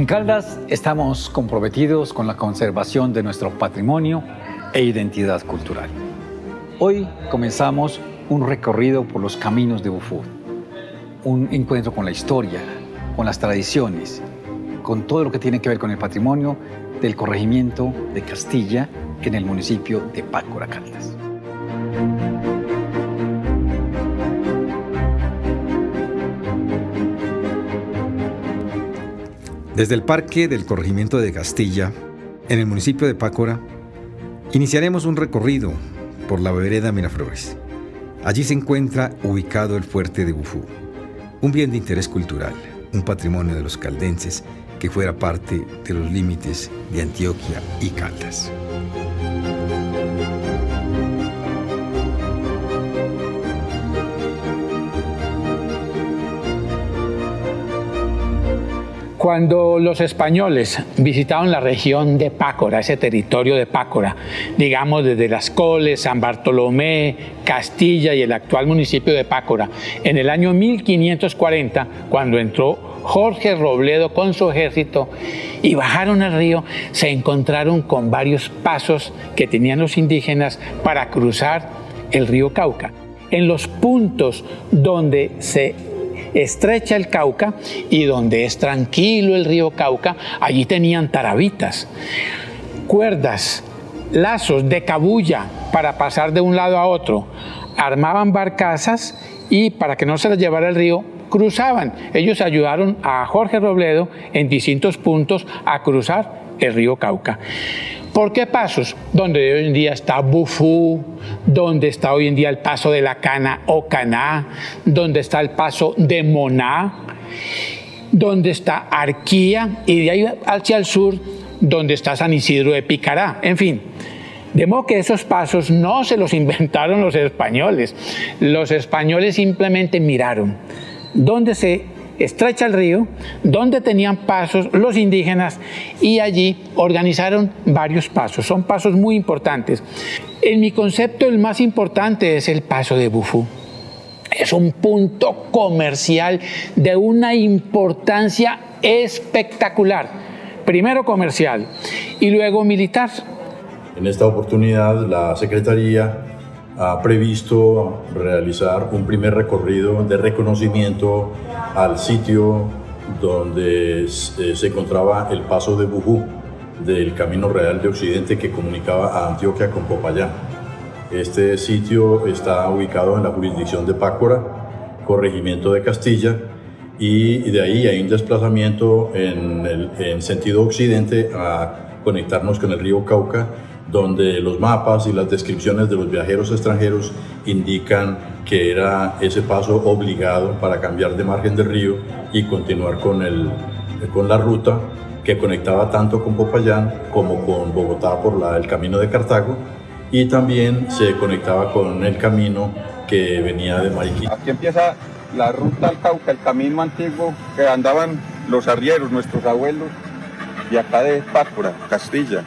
En Caldas estamos comprometidos con la conservación de nuestro patrimonio e identidad cultural. Hoy comenzamos un recorrido por los caminos de Bufú, un encuentro con la historia, con las tradiciones, con todo lo que tiene que ver con el patrimonio del corregimiento de Castilla en el municipio de Pácora, Caldas. Desde el Parque del Corregimiento de Castilla, en el municipio de Pácora, iniciaremos un recorrido por la vereda Miraflores. Allí se encuentra ubicado el Fuerte de Bufú, un bien de interés cultural, un patrimonio de los caldenses que fuera parte de los límites de Antioquia y Caldas. Cuando los españoles visitaron la región de Pácora, ese territorio de Pácora, digamos desde Las Coles, San Bartolomé, Castilla y el actual municipio de Pácora, en el año 1540, cuando entró Jorge Robledo con su ejército y bajaron al río, se encontraron con varios pasos que tenían los indígenas para cruzar el río Cauca. En los puntos donde se estrecha el Cauca y donde es tranquilo el río Cauca, allí tenían tarabitas, cuerdas, lazos de cabuya para pasar de un lado a otro, armaban barcazas y para que no se las llevara el río, cruzaban. Ellos ayudaron a Jorge Robledo en distintos puntos a cruzar el río Cauca. ¿Por qué pasos? Donde hoy en día está Bufú, donde está hoy en día el paso de la Cana o Caná, donde está el paso de Moná, donde está Arquía y de ahí hacia el sur, donde está San Isidro de Picará, en fin. De modo que esos pasos no se los inventaron los españoles. Los españoles simplemente miraron dónde se estrecha el río, donde tenían pasos los indígenas y allí organizaron varios pasos. Son pasos muy importantes. En mi concepto el más importante es el paso de Bufú. Es un punto comercial de una importancia espectacular. Primero comercial y luego militar. En esta oportunidad la Secretaría ha previsto realizar un primer recorrido de reconocimiento al sitio donde se encontraba el paso de Bufú del Camino Real de Occidente que comunicaba a Antioquia con Popayán. Este sitio está ubicado en la jurisdicción de Pácora, corregimiento de Castilla, y de ahí hay un desplazamiento en sentido occidente a conectarnos con el río Cauca, donde los mapas y las descripciones de los viajeros extranjeros indican que era ese paso obligado para cambiar de margen del río y continuar con la ruta que conectaba tanto con Popayán como con Bogotá por el camino de Cartago, y también se conectaba con el camino que venía de Mariquí. Aquí empieza la ruta al Cauca, el camino antiguo que andaban los arrieros, nuestros abuelos, de acá de Pácora, Castilla.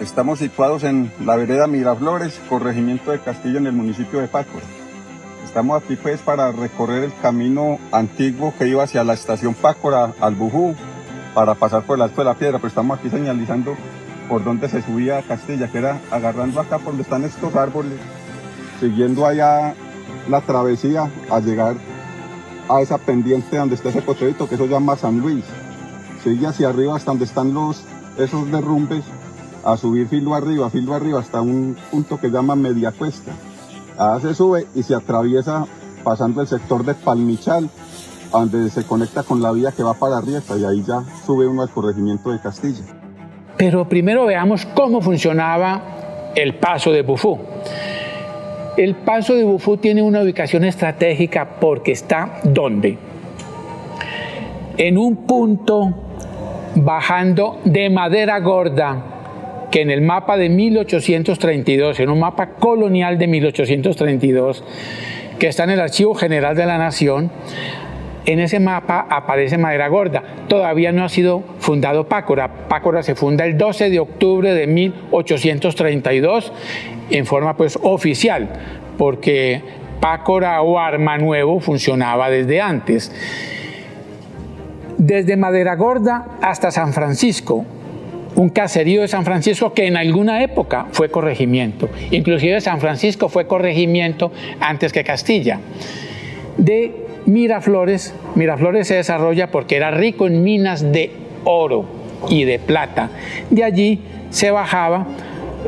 Estamos situados en la vereda Miraflores, corregimiento de Castilla, en el municipio de Pácora. Estamos aquí pues para recorrer el camino antiguo que iba hacia la estación Pácora, al Bufú, para pasar por el Alto de la Piedra, pero estamos aquí señalizando por donde se subía a Castilla, que era agarrando acá por donde están estos árboles, siguiendo allá la travesía a llegar a esa pendiente donde está ese potrerito, que eso se llama San Luis. Sigue hacia arriba hasta donde están esos derrumbes, a subir filo arriba hasta un punto que se llama Media Cuesta. Allá se sube y se atraviesa pasando el sector de Palmichal, donde se conecta con la vía que va para Rieta, y ahí ya sube uno al corregimiento de Castilla. Pero primero veamos cómo funcionaba el paso de Bufú. El paso de Bufú tiene una ubicación estratégica porque está ¿dónde? En un punto bajando de Madera Gorda, que en el mapa de 1832, en un mapa colonial de 1832, que está en el Archivo General de la Nación, en ese mapa aparece Madera Gorda. Todavía no ha sido fundado Pácora. Pácora se funda el 12 de octubre de 1832 en forma pues oficial, porque Pácora o Arma Nuevo funcionaba desde antes. desde Madera Gorda hasta San Francisco, un caserío de San Francisco que en alguna época fue corregimiento. Inclusive San Francisco fue corregimiento antes que Castilla. De Miraflores, Miraflores se desarrolla porque era rico en minas de oro y de plata. De allí se bajaba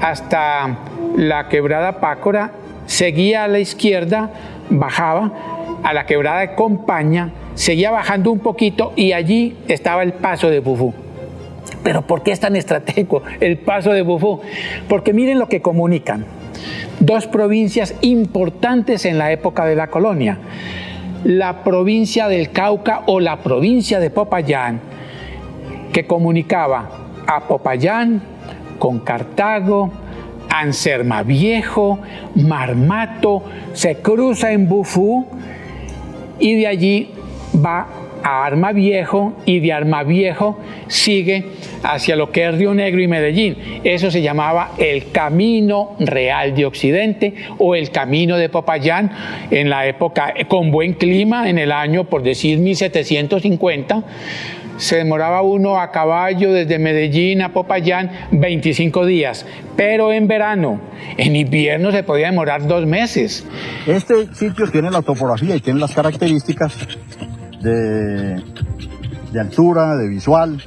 hasta la quebrada Pácora, seguía a la izquierda, bajaba a la quebrada de Compaña, seguía bajando un poquito y allí estaba el paso de Bufú. Pero ¿por qué es tan estratégico el paso de Bufú? Porque miren lo que comunican. Dos provincias importantes en la época de la colonia. La provincia del Cauca o la provincia de Popayán, que comunicaba a Popayán con Cartago, Anserma Viejo, Marmato, se cruza en Bufú y de allí va a Armaviejo y de Armaviejo sigue hacia lo que es Río Negro y Medellín. Eso se llamaba el Camino Real de Occidente o el Camino de Popayán en la época con buen clima, en el año, por decir, 1750. Se demoraba uno a caballo desde Medellín a Popayán 25 días, pero en verano. En invierno se podía demorar 2 meses. Este sitio tiene la topografía y tiene las características de altura, de visual,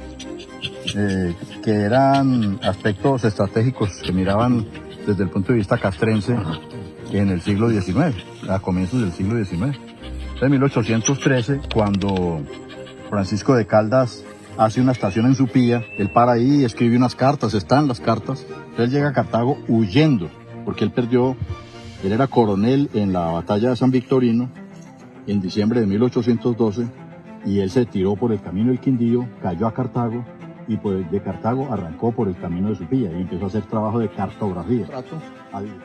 que eran aspectos estratégicos que miraban desde el punto de vista castrense en el siglo XIX, a comienzos del siglo XIX. En 1813, cuando Francisco de Caldas hace una estación en Supía, él para ahí y escribe unas cartas, están las cartas. Él llega a Cartago huyendo, porque él era coronel en la batalla de San Victorino en diciembre de 1812, y él se tiró por el camino del Quindío, cayó a Cartago, y de Cartago arrancó por el camino de Supía y empezó a hacer trabajo de cartografía.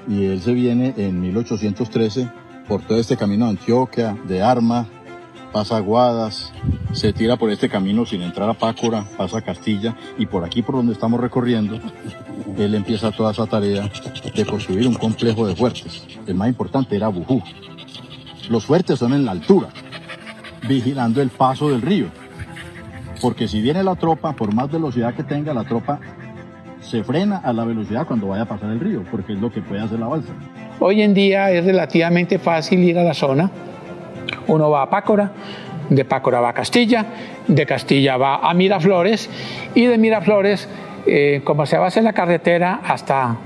Y él se viene en 1813 por todo este camino de Antioquia, de Arma, pasa a Guadas, se tira por este camino sin entrar a Pácora, pasa a Castilla, y por aquí por donde estamos recorriendo, él empieza toda esa tarea de construir un complejo de fuertes. El más importante era Bufú. Los fuertes son en la altura, vigilando el paso del río, porque si viene la tropa, por más velocidad que tenga, la tropa se frena a la velocidad cuando vaya a pasar el río, porque es lo que puede hacer la balsa. Hoy en día es relativamente fácil ir a la zona. Uno va a Pácora, de Pácora va a Castilla, de Castilla va a Miraflores, y de Miraflores, como se va a hacer la carretera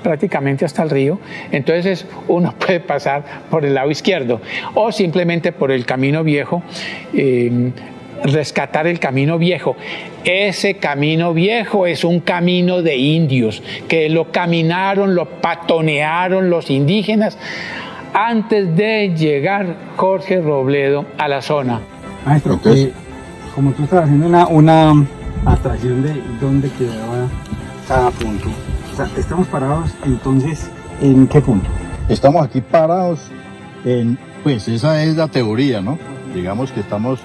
prácticamente hasta el río, entonces uno puede pasar por el lado izquierdo o simplemente por el camino viejo, rescatar el camino viejo. Ese camino viejo es un camino de indios que lo caminaron, lo patonearon los indígenas antes de llegar Jorge Robledo a la zona. Maestro, como tú estás haciendo una atracción de dónde quedaba cada punto, o sea, estamos parados entonces, ¿en qué punto? Estamos aquí parados pues esa es la teoría, ¿no? Digamos que estamos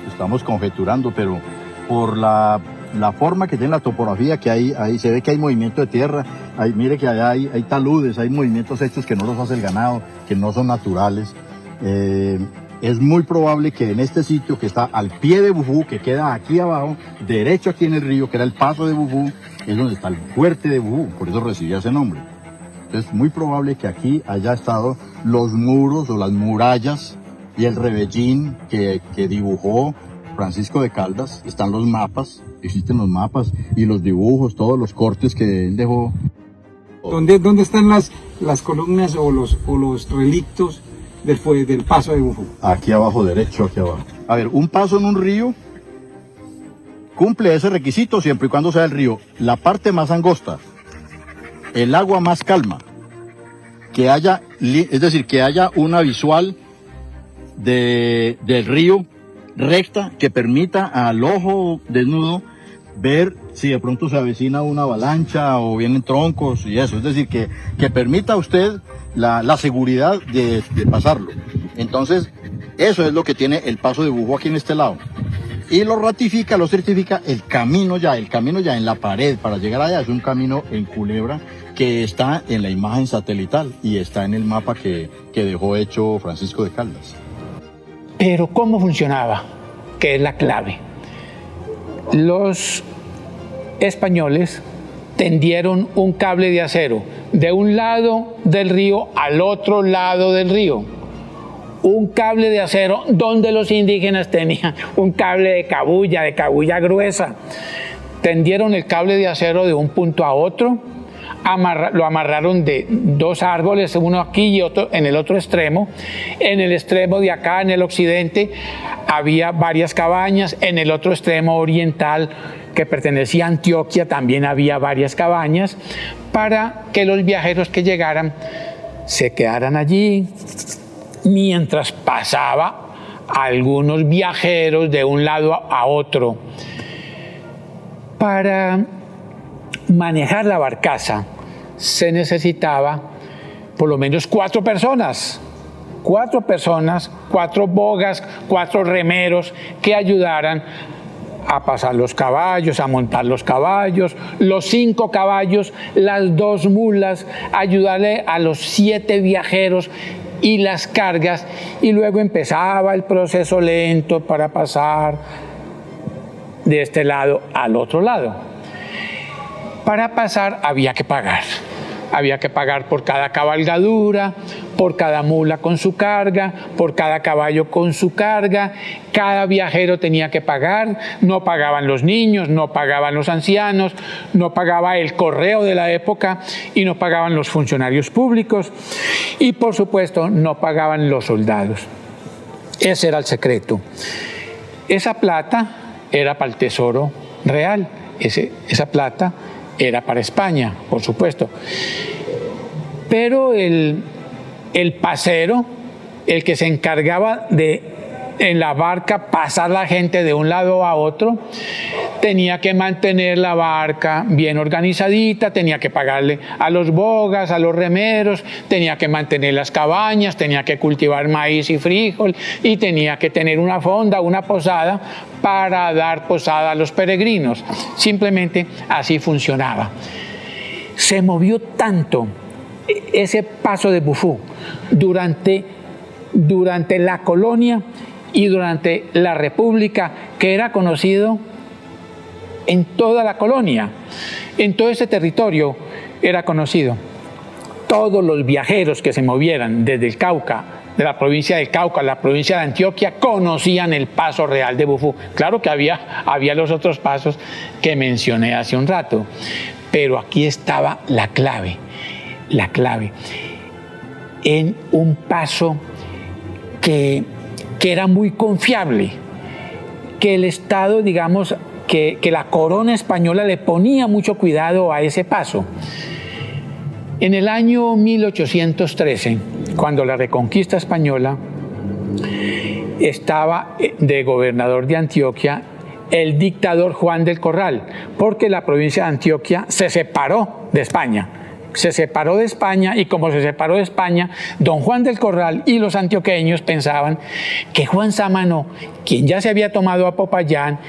conjeturando, pero por la forma que tiene la topografía, que ahí se ve que hay movimiento de tierra, mire que allá hay taludes, hay movimientos hechos que no los hace el ganado, que no son naturales. Es muy probable que en este sitio que está al pie de Bufú, que queda aquí abajo, derecho aquí en el río, que era el paso de Bufú, es donde está el fuerte de Bufú, por eso recibía ese nombre. Entonces es muy probable que aquí haya estado los muros o las murallas y el rebellín que dibujó Francisco de Caldas. Están los mapas, existen los mapas y los dibujos, todos los cortes que él dejó. ¿Dónde están las columnas o los relictos del paso de Bufú? Aquí abajo, derecho, aquí abajo. A ver, un paso en un río cumple ese requisito siempre y cuando sea el río la parte más angosta, el agua más calma, es decir, que haya una visual del río recta que permita al ojo desnudo ver si de pronto se avecina una avalancha o vienen troncos y eso, es decir, que permita a usted la seguridad de pasarlo. Entonces, eso es lo que tiene el paso de Bufú aquí en este lado. Y lo ratifica, lo certifica el camino ya en la pared para llegar allá. Es un camino en culebra que está en la imagen satelital y está en el mapa que dejó hecho Francisco de Caldas. Pero ¿cómo funcionaba? Que es la clave. los españoles tendieron un cable de acero de un lado del río al otro lado del río. Un cable de acero donde los indígenas tenían un cable de cabuya gruesa. Tendieron el cable de acero de un punto a otro, lo amarraron de dos árboles, uno aquí y otro en el otro extremo. En el extremo de acá, en el occidente, había varias cabañas. En el otro extremo oriental, que pertenecía a Antioquia, también había varias cabañas, para que los viajeros que llegaran se quedaran allí, mientras pasaba algunos viajeros de un lado a otro. Para manejar la barcaza se necesitaba por lo menos 4 personas, 4 bogas, 4 remeros que ayudaran a pasar los caballos, a montar los caballos, los 5 caballos, las 2 mulas, ayudarle a los 7 viajeros y las cargas, y luego empezaba el proceso lento para pasar de este lado al otro lado. Para pasar había que pagar por cada cabalgadura, por cada mula con su carga, por cada caballo con su carga. Cada viajero tenía que pagar. No pagaban los niños, no pagaban los ancianos, no pagaba el correo de la época y no pagaban los funcionarios públicos y, por supuesto, no pagaban los soldados. Ese era el secreto. Esa plata era para el tesoro real, esa plata era para España, por supuesto. Pero el pasero, el que se encargaba de en la barca pasar la gente de un lado a otro, tenía que mantener la barca bien organizadita, tenía que pagarle a los bogas, a los remeros, tenía que mantener las cabañas, tenía que cultivar maíz y frijol y tenía que tener una fonda, una posada para dar posada a los peregrinos. Simplemente así funcionaba. Se movió tanto ese paso de Bufú durante la colonia y durante la República, que era conocido en toda la colonia, en todo ese territorio era conocido. Todos los viajeros que se movieran desde el Cauca, de la provincia del Cauca a la provincia de Antioquia, conocían el paso real de Bufú. Claro que había los otros pasos que mencioné hace un rato, pero aquí estaba la clave en un paso que era muy confiable, que el Estado, digamos, que la corona española le ponía mucho cuidado a ese paso. En el año 1813, cuando la Reconquista española, estaba de gobernador de Antioquia el dictador Juan del Corral, porque la provincia de Antioquia se separó de España. Y como se separó de España, don Juan del Corral y los antioqueños pensaban que Juan Sámano, quien ya se había tomado a Popayán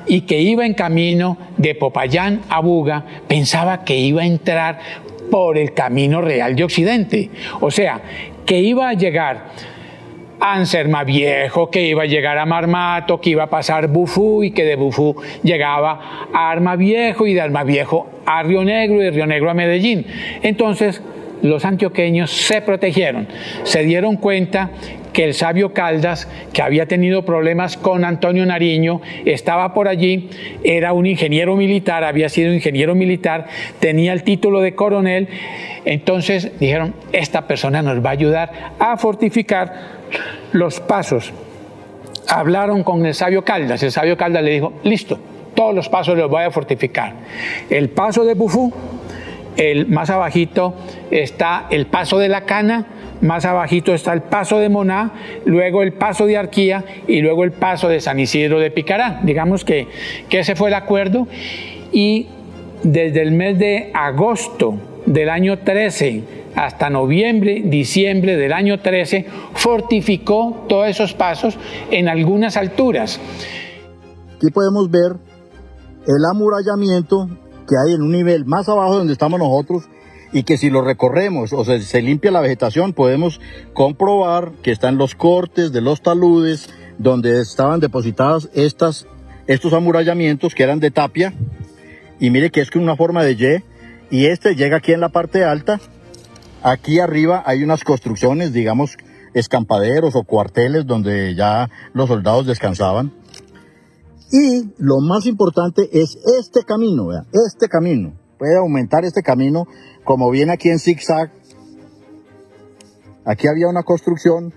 y que iba en camino de Popayán a Buga, pensaba que iba a entrar por el camino real de Occidente. O sea, que iba a llegar a Anserma Viejo, que iba a llegar a Marmato, que iba a pasar Bufú y que de Bufú llegaba a Arma Viejo y de Arma Viejo a Río Negro y de Río Negro a Medellín. Entonces los antioqueños se protegieron, se dieron cuenta que el sabio Caldas, que había tenido problemas con Antonio Nariño, estaba por allí, era un ingeniero militar, había sido ingeniero militar, tenía el título de coronel. Entonces dijeron, esta persona nos va a ayudar a fortificar los pasos. Hablaron con el sabio Caldas le dijo, listo, todos los pasos los voy a fortificar. El paso de Bufú, más abajito está el paso de la Cana, más abajito está el paso de Moná, luego el paso de Arquía y luego el paso de San Isidro de Picará. Digamos que ese fue el acuerdo, y desde el mes de agosto del año 13 hasta noviembre, diciembre del año 13, fortificó todos esos pasos en algunas alturas. Aquí podemos ver el amurallamiento que hay en un nivel más abajo donde estamos nosotros, y que si lo recorremos o se limpia la vegetación, podemos comprobar que están los cortes de los taludes donde estaban depositadas estas estos amurallamientos que eran de tapia, y mire que es con una forma de Y, y este llega aquí en la parte alta. Aquí arriba hay unas construcciones, digamos, escampaderos o cuarteles donde ya los soldados descansaban. Y lo más importante es este camino, vean, este camino. Puede aumentar este camino, como viene aquí en zigzag. Aquí había una construcción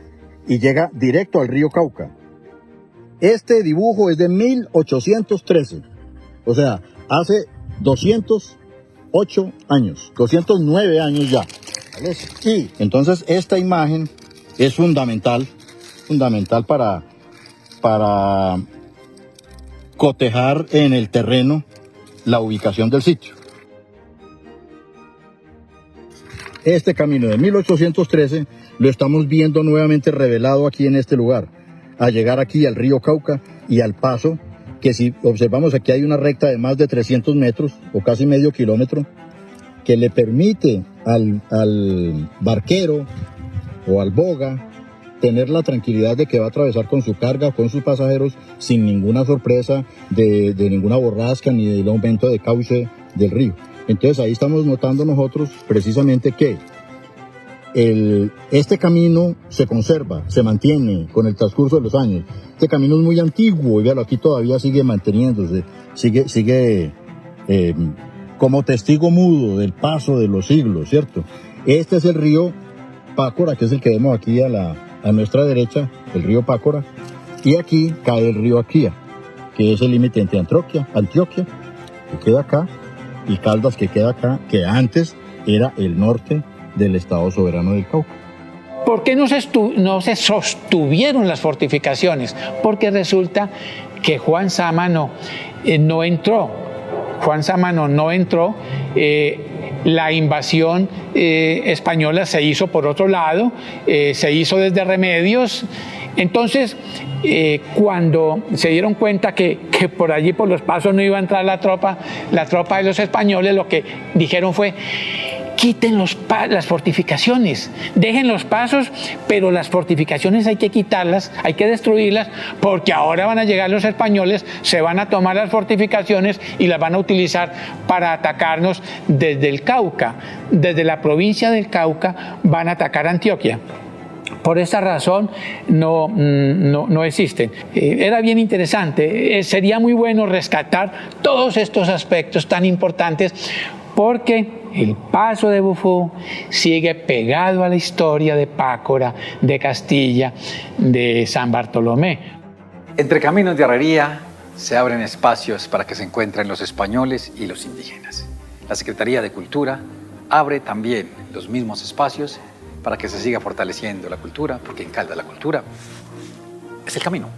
y llega directo al río Cauca. Este dibujo es de 1813, o sea, hace 208 años, 209 años ya. Y entonces esta imagen es fundamental para cotejar en el terreno la ubicación del sitio. Este camino de 1813 lo estamos viendo nuevamente revelado aquí en este lugar, a llegar aquí al río Cauca y al paso, que si observamos aquí hay una recta de más de 300 metros o casi medio kilómetro, que le permite al barquero o al boga tener la tranquilidad de que va a atravesar con su carga o con sus pasajeros sin ninguna sorpresa de ninguna borrasca ni del aumento de cauce del río. Entonces ahí estamos notando nosotros precisamente que este camino se conserva, se mantiene con el transcurso de los años. Este camino es muy antiguo y véalo, aquí todavía sigue manteniéndose, sigue como testigo mudo del paso de los siglos, ¿cierto? Este es el río Pácora, que es el que vemos aquí a nuestra derecha, el río Pácora, y aquí cae el río Aquía, que es el límite entre Antioquia, que queda acá, y Caldas, que queda acá, que antes era el norte del Estado Soberano del Cauca. ¿Por qué no se sostuvieron las fortificaciones? Porque resulta que Juan Sámano no entró. La invasión española se hizo por otro lado, se hizo desde Remedios. Entonces, cuando se dieron cuenta que por allí, por los pasos, no iba a entrar la tropa de los españoles, lo que dijeron fue: quiten las fortificaciones, dejen los pasos, pero las fortificaciones hay que quitarlas, hay que destruirlas, porque ahora van a llegar los españoles, se van a tomar las fortificaciones y las van a utilizar para atacarnos desde el Cauca. Desde la provincia del Cauca van a atacar Antioquia. Por esa razón no existen. Era bien interesante, sería muy bueno rescatar todos estos aspectos tan importantes, porque el paso de Bufú sigue pegado a la historia de Pácora, de Castilla, de San Bartolomé. Entre caminos de herrería se abren espacios para que se encuentren los españoles y los indígenas. La Secretaría de Cultura abre también los mismos espacios para que se siga fortaleciendo la cultura, porque en Caldas la cultura es el camino.